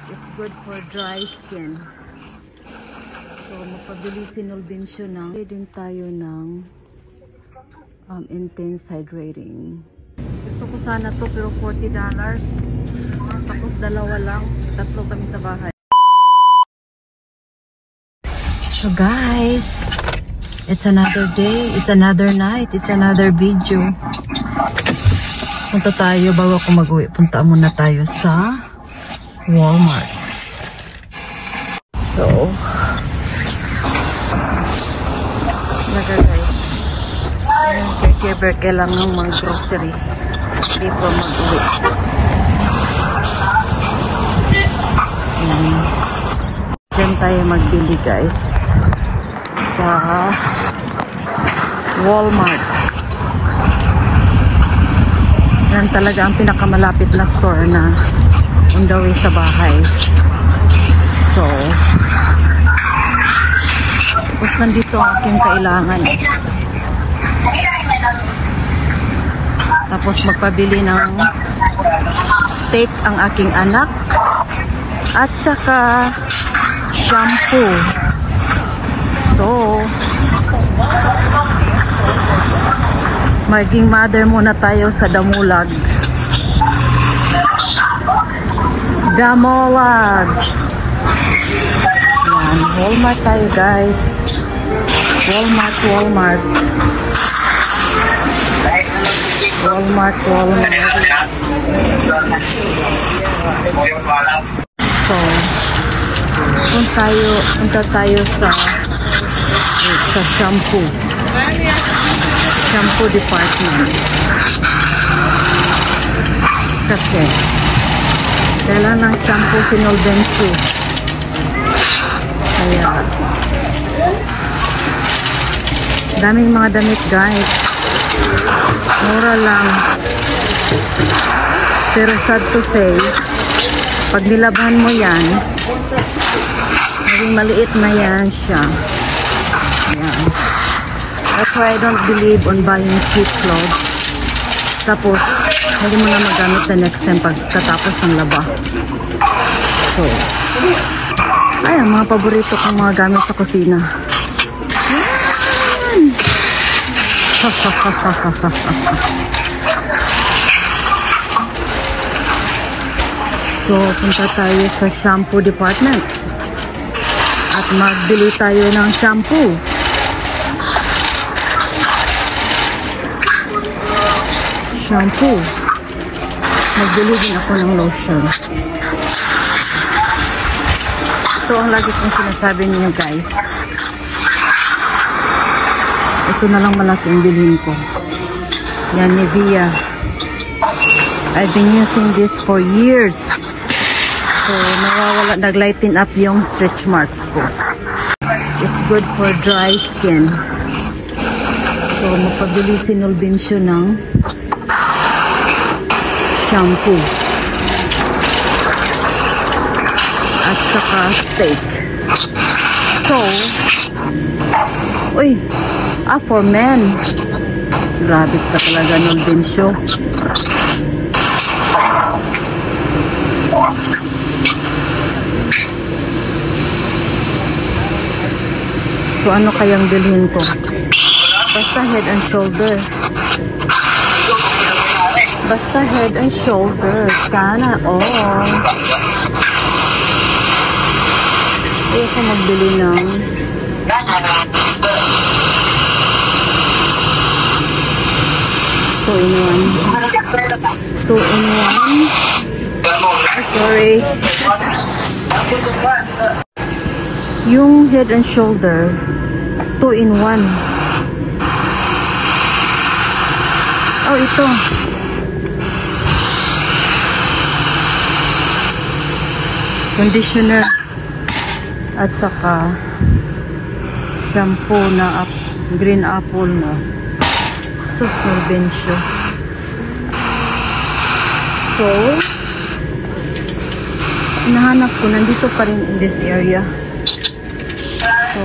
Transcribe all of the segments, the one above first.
It's good for dry skin. So, mapabili si Nolbencio ng din tayo ng intense hydrating. Gusto ko sana to pero $40. Tapos dalawa lang. Tatlo kami sa bahay. So guys, it's another day, it's another night, it's another video. Punta tayo bago ako mag-uwi. Punta muna tayo sa Walmart. So, guys, caregiver kailangan ng mga grocery before mag-uwi. Diyan tayo magbili guys sa Walmart. Yan talaga ang pinakamalapit na store na on the way sa bahay. So, tapos nandito ang aking kailangan. Tapos magpabili ng steak ang aking anak at saka shampoo. So, maging mother muna tayo sa Damulag. Damulag. Yan, Walmart tayo guys. Walmart. So, punta tayo sa shampoo department. Kasi kailangan ng shampoo si Nolbencio. Kaya daming mga damit guys. Mura lang. Pero sad to say, pag nilabhan mo yan, maging maliit na yan siya. Ayan. That's why I don't believe on buying cheap clothes. Tapos, hindi mo na magamit the next time pagkatapos ng laba. So, ayan, mga paborito kong mga gamit sa kusina. Ayan! So, punta tayo sa shampoo departments. At magbili tayo ng shampoo. Magbili din ako ng lotion. So, ang lagi kong sinasabi niyo guys, ito na lang malaking bilhin ko. Yan, Nivea. I've been using this for years. So, naglighten up yung stretch marks ko. It's good for dry skin. So, mapabili si Nolbencio ng shampoo. At saka steak. So, uy, for men. Grabe ka talaga, Nolbencio. So, ano kayang bilhin ko? Basta head and shoulder. Basta head and shoulder. Sana all. Ayoko magbili ng two in one. Sorry. Yung head and shoulder 2 in 1. Oh, ito. Conditioner at saka shampoo na green apple na. Sus, Nolbencio. So, hinahanap ko, nandito pa rin in this area. So,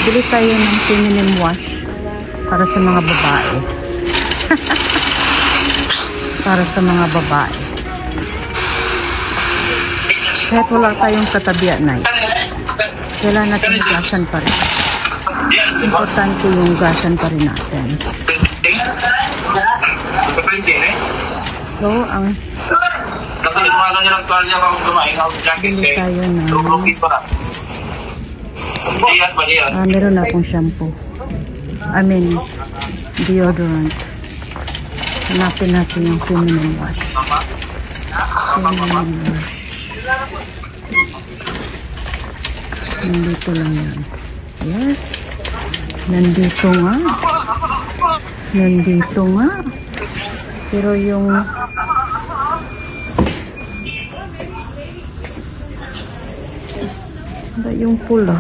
bili tayo ng feminine wash para sa mga babae. Para sa mga babae. Kahit wala tayong katabi at night, kailangan natin hugasan pa rin. Importante yung hugasan pa rin natin. So, ang bili tayo na meron na akong shampoo. I mean, deodorant. Hanapin natin yung feminine wash. Feminine wash. Nandito lang yan. Yes. Nandito nga. Nandito nga. Pero yung yung pula.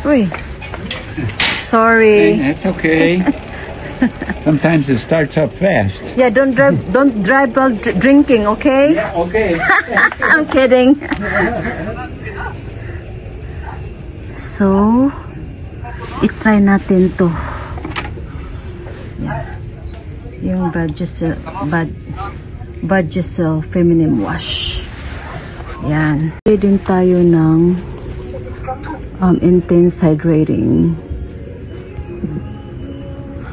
Uy. Sorry. That's okay. Sometimes it starts up fast. Yeah, don't drive while drinking, okay? Yeah, okay. I'm kidding. So, i-try natin to. Yeah. Yung Vagisil Feminine Wash. Yan. Pwede din tayo ng intense hydrating.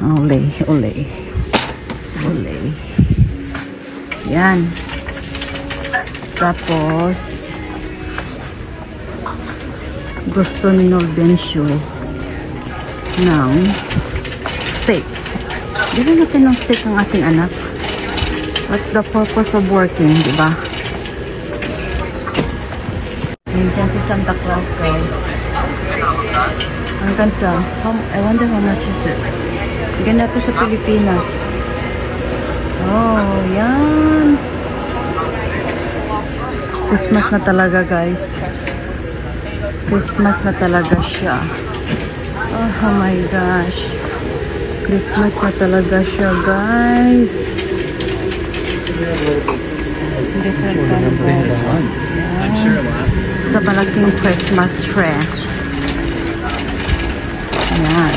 Olay. Yan. Tapos, gusto ni Norbencio ng steak. Bili natin ng steak ng ating anak. What's the purpose of working, di ba? Nandiyan si Santa Claus, guys. Ang ganda. I wonder how much is it. Ganda to sa Pilipinas. Oh, yan. Christmas na talaga, guys. Christmas na talaga siya. Oh my gosh. Christmas na talaga siya, guys. Different colors. Sa malaking Christmas tree. Ayan.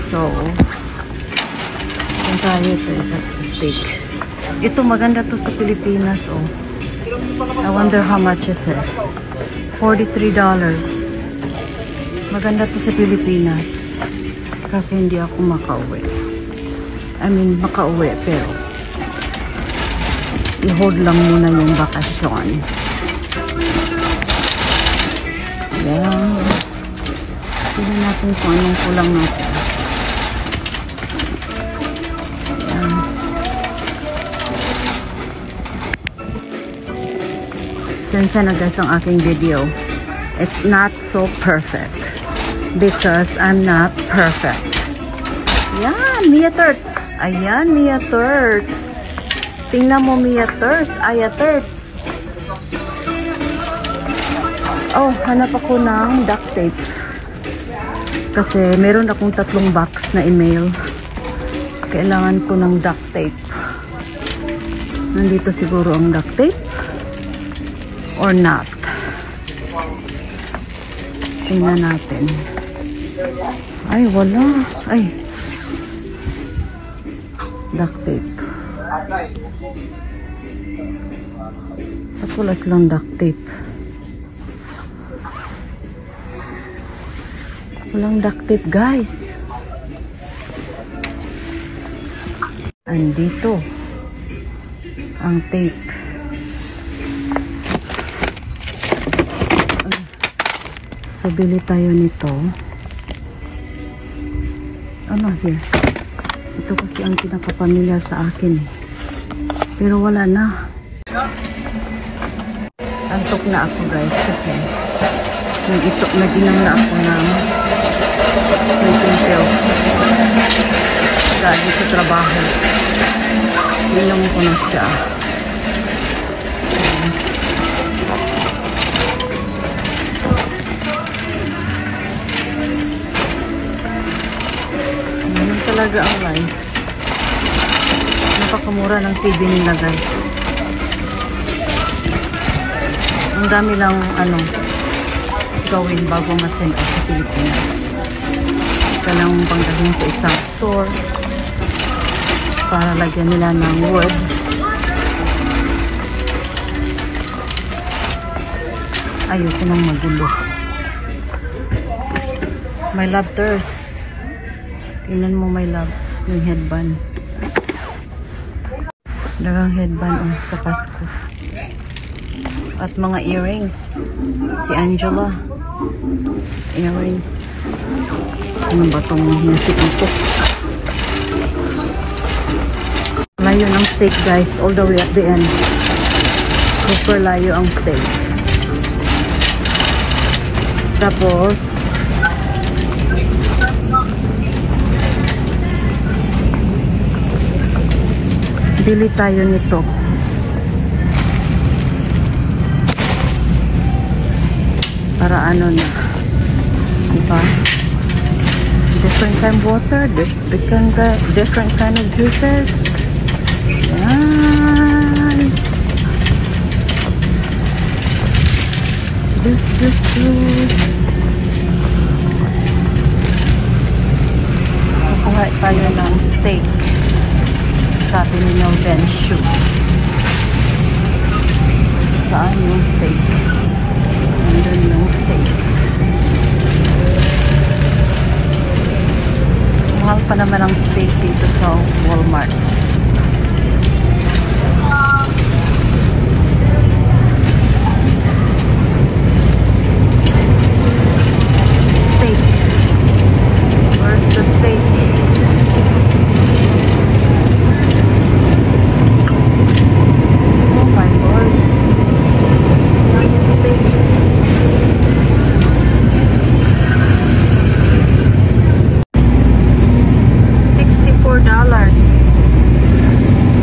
So, kung tayo ito sa steak. Ito maganda to sa Pilipinas, oh. I wonder how much is it. $43. Maganda to sa Pilipinas. Kasi hindi ako makauwi. I mean, makauwi pero i-hold lang muna yung bakasyon. Yan. Tignan natin kung anong kulang natin. Yan. Sensya na guys ang aking video. It's not so perfect. Because I'm not perfect. Yan, Mia Turts. Ayan, Mia Turts. Tingnan mo, Mia Turts. Aya Turts. Oh, hanap ako ng duct tape. Kasi meron akong 3 box na email. Kailangan ko ng duct tape. Nandito siguro ang duct tape. Or not. Tingnan natin. Ay, wala. Ay. Duct tape. At wala silang duct tape. Walang duct tape, guys. Andito ang tape. So, bili tayo nito. Ano here? Ito kasi ang pinaka-familiar sa akin. Pero wala na. Antok na ako, guys, kasi nag-inom na ako ng sleeping pills. Dahil sa trabaho. Inom ko na siya. Ganun talaga ang life. Napakamura ng TV nila, guys. Ang dami lang gawin bago ma-send out sa Pilipinas. Ika lang pangdahin sa isang store para lagyan nila ng wood Ayoko nang magulo. My love, thirst. Tingnan mo, my love. Yung headband. Dagang headband sa Pasko. At mga earrings. Si Angela. Earrings. Ano ba itong nasip ito? Layo ng steak, guys. All the way at the end. Super layo ang steak. Tapos bili tayo nito. Para ano na, diba? Different kind of water, different kind of juices. Yan. Juice. So, kuha tayo ng steak. Sabi ni Melvin, shoot. Saan yung steak? Nandun yung steak. Mahal pa naman ang steak dito sa Walmart. Steak. Where's the steak? Oh my lords. Steak. $64.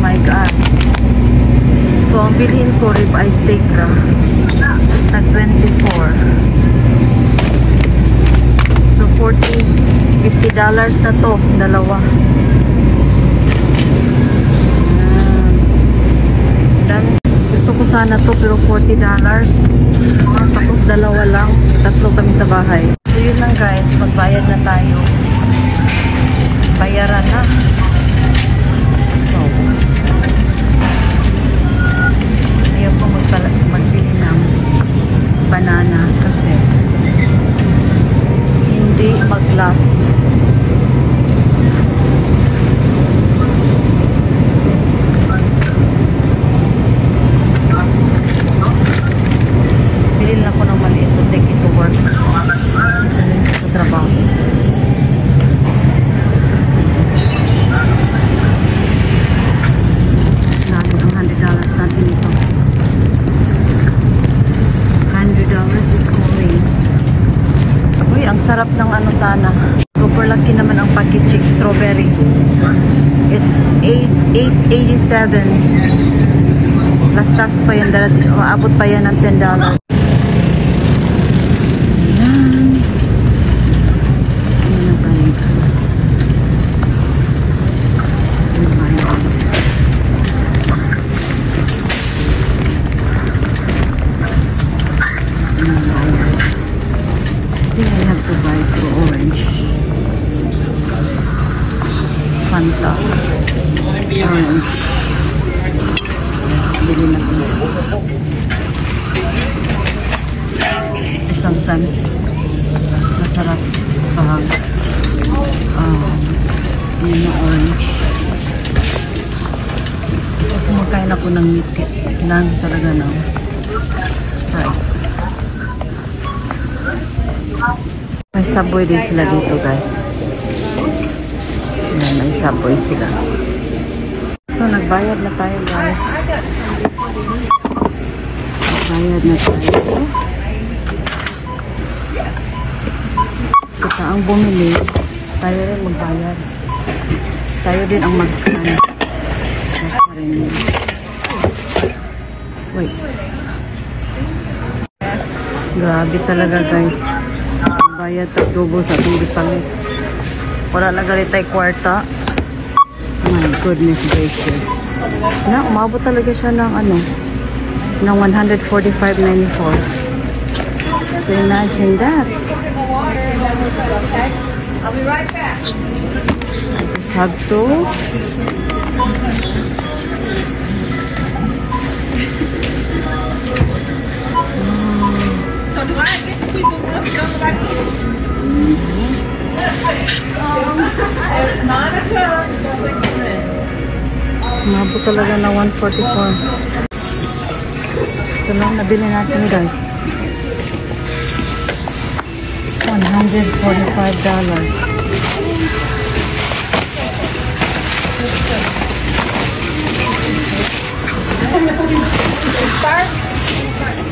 My God. So, ang bilhin ko ribeye steak ra. Tag 24. So, $50 na to. Dalawa. Gusto ko sana to pero $40. Tapos dalawa lang. Tatlo kami sa bahay. So, yun lang guys. Magbayad na tayo. Bayaran na. So, ayaw ko magbili ng banana kasi hindi mag-last. Bilhin ako ng maliit to take it to work. Sa trabaho. Sarap ng ano sana. Super laki naman ang package chick strawberry. It's $8.87. Plus tax pa yan. Maabot pa yan ng $10. Fanta. Orange. Bili na ko. Sometimes masarap pag yun yung orange. Kumakain ako ng mikit lang talaga ng Sprite. May Subway din sila dito guys. Ayan, may Subway sila. So, nagbayad na tayo guys. Nagbayad na tayo. Kita ang bumili. Tayo rin magbayad. Tayo din ang mag-scan. Wait. Grabe talaga guys. Bayad at double sa tubig palit. Wala na galit ay kwarta. My goodness gracious. Na, umabot talaga siya ng ano, ng $145.94. So imagine that. I'll be right back. I just have to Umabot talaga na 144. Ito lang nabili natin guys. $145.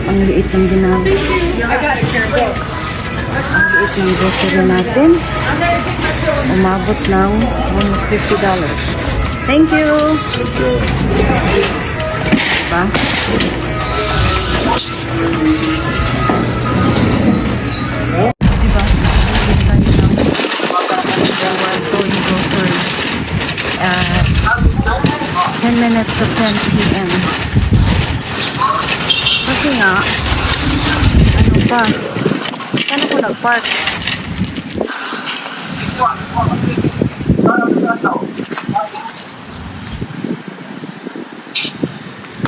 Ang liit ng ginagawa. Ang liit ng grocery natin. Umabot ng almost $50. Thank you! Diba? Diba? We're going grocery at 10 minutes to 10 p.m. Kasi nga, ano pa? Ano ko nag-park?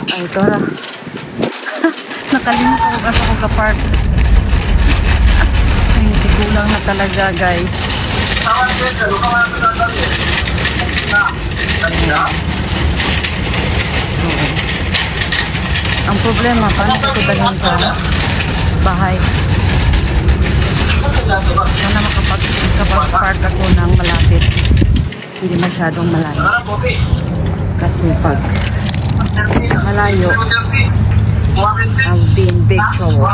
Ay, tara. Nakalimutan ko kasi kung ka-park. Ay, tigulang na talaga, guys. Ang problema, paano ko dalhin sa bahay? Sana makapag-park ako ng malapit. Hindi masyadong malayo. Kasi pag malayo, I'll be in big trouble.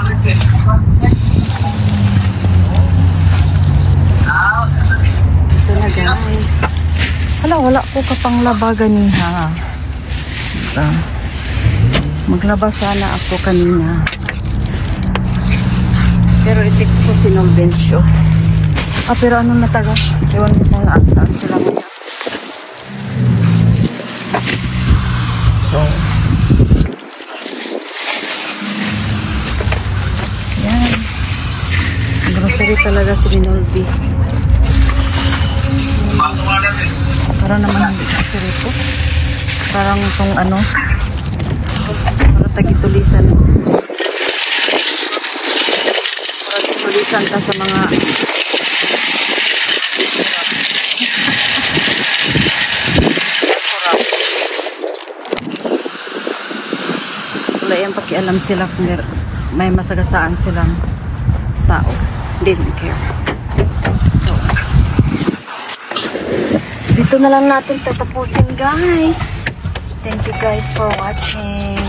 Ito na guys. Wala ko kapanglaba ganiha. Maglaba sana ako kanina. Pero i-text ko si Nolvencio. Pero ano na taga? Ewan ko kung saan sila ngayon. So, yan. Grocery talaga si Minolvi. Para naman hindi grocery ko. Parang itong ano, para tagitulisan. Para tagitulisan ka sa mga wala yung pakialam sila kung may masagasaan silang tao. They don't care. So, dito na lang natin tatapusin guys. Thank you guys for watching.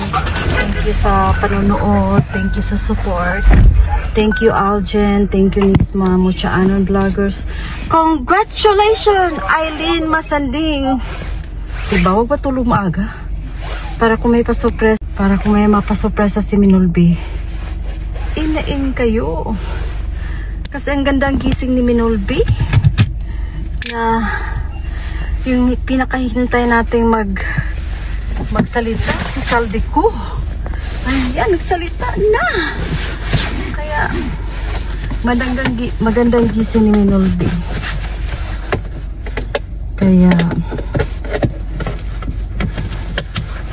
Thank you sa panonood. Thank you sa support. Thank you Aljen. Thank you Nisma Muchaanon Vloggers. Congratulations Eileen Masanding. Diba, wag ba tulog maaga? Para kung may pasurpres, para kung may mapasurpresa si Minolvi. Inain kayo. Kasi ang gandang gising ni Minolvi na yung pinakahintay nating magsalita si Saldico. Ayan, nagsalita na. Kaya magandang gising ni Minolvi. Kaya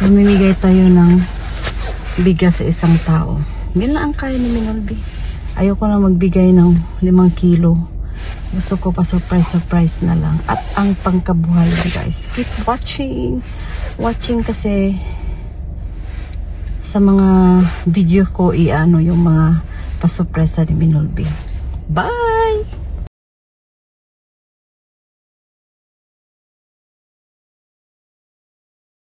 mamimigay tayo ng bigas sa isang tao. Yun lang ang kaya ni Minolvi. Ayoko na magbigay ng 5 kilo. Gusto ko pa surprise na lang. At ang pangkabuhay guys. Keep watching. Watching kasi sa mga video ko yung mga pasurpresa ni Minolvi. Bye!